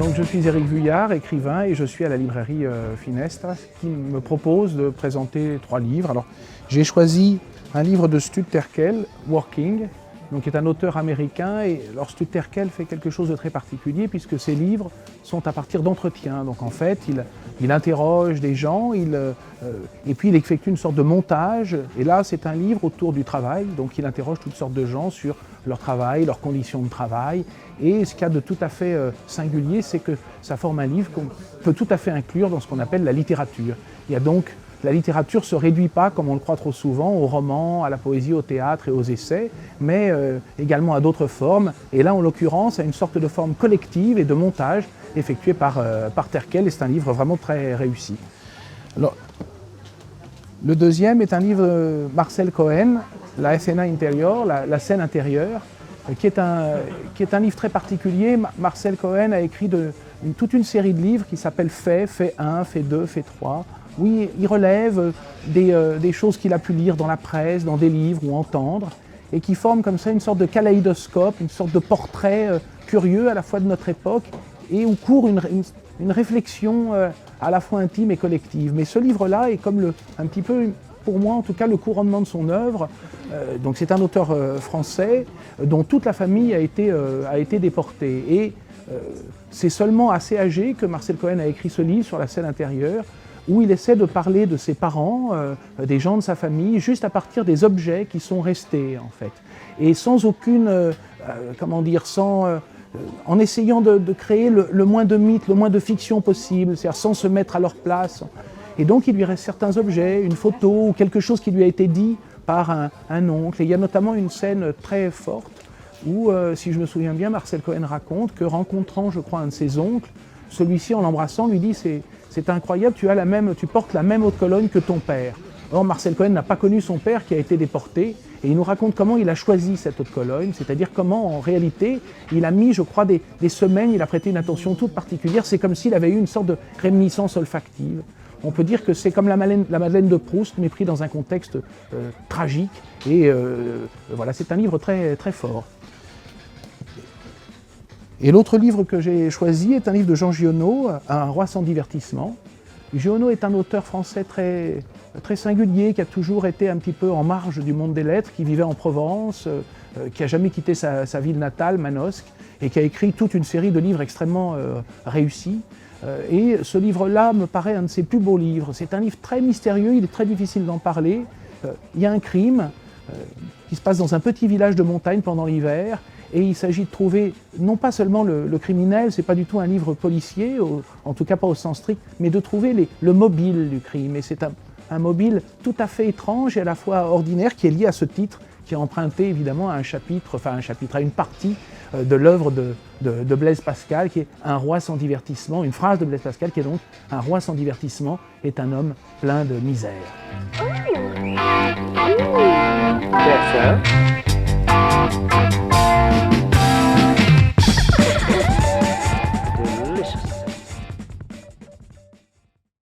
Donc je suis Éric Vuillard, écrivain, et je suis à la librairie Finestre qui me propose de présenter 3 livres. Alors j'ai choisi un livre de Stud Terkel, Working, donc qui est un auteur américain, et alors Stud Terkel fait quelque chose de très particulier puisque ses livres sont à partir d'entretiens. Donc en fait, il interroge des gens, et puis il effectue une sorte de montage, et là c'est un livre autour du travail, donc il interroge toutes sortes de gens sur leur travail, leurs conditions de travail, et ce qu'il y a de tout à fait singulier, c'est que ça forme un livre qu'on peut tout à fait inclure dans ce qu'on appelle la littérature. Il y a donc la littérature ne se réduit pas, comme on le croit trop souvent, aux romans, à la poésie, au théâtre et aux essais, mais également à d'autres formes, et là en l'occurrence à une sorte de forme collective et de montage effectué par Terkel, et c'est un livre vraiment très réussi. Alors, le deuxième est un livre de Marcel Cohen, La Escena Interior, la scène intérieure, qui est un livre très particulier. Marcel Cohen a écrit toute une série de livres qui s'appellent Fait 1, Fait 2, Fait 3, où il relève des choses qu'il a pu lire dans la presse, dans des livres ou entendre, et qui forment comme ça une sorte de kaléidoscope, une sorte de portrait curieux à la fois de notre époque, et où court une réflexion à la fois intime et collective. Mais ce livre-là est comme un petit peu, pour moi en tout cas, le couronnement de son œuvre. Donc c'est un auteur français dont toute la famille a été déportée. Et c'est seulement assez âgé que Marcel Cohen a écrit ce livre sur la scène intérieure, où il essaie de parler de ses parents, des gens de sa famille, juste à partir des objets qui sont restés en fait. Et sans aucune, en essayant de créer le moins de mythes, le moins de fiction possible, c'est-à-dire sans se mettre à leur place. Et donc il lui reste certains objets, une photo ou quelque chose qui lui a été dit par un oncle. Et il y a notamment une scène très forte où, si je me souviens bien, Marcel Cohen raconte que rencontrant, je crois, un de ses oncles, celui-ci en l'embrassant lui dit c'est incroyable, tu portes la même haute Cologne que ton père. Or, Marcel Cohen n'a pas connu son père qui a été déporté, et il nous raconte comment il a choisi cette haute Cologne, c'est-à-dire comment, en réalité, il a mis, je crois, des semaines, il a prêté une attention toute particulière, c'est comme s'il avait eu une sorte de réminiscence olfactive. On peut dire que c'est comme la Madeleine de Proust, mais pris dans un contexte tragique, et voilà, c'est un livre très, très fort. Et l'autre livre que j'ai choisi est un livre de Jean Giono, Un roi sans divertissement. Giono est un auteur français très, très singulier, qui a toujours été un petit peu en marge du monde des lettres, qui vivait en Provence, qui n'a jamais quitté sa ville natale, Manosque, et qui a écrit toute une série de livres extrêmement réussis. Et ce livre-là me paraît un de ses plus beaux livres. C'est un livre très mystérieux, il est très difficile d'en parler. Il y a un crime qui se passe dans un petit village de montagne pendant l'hiver, et il s'agit de trouver non pas seulement le criminel, c'est pas du tout un livre policier, en tout cas pas au sens strict, mais de trouver le mobile du crime. Et c'est un mobile tout à fait étrange et à la fois ordinaire qui est lié à ce titre, qui est emprunté évidemment à à une partie de l'œuvre de Blaise Pascal, qui est Un roi sans divertissement, une phrase de Blaise Pascal qui est donc Un roi sans divertissement est un homme plein de misère. Yes, sir.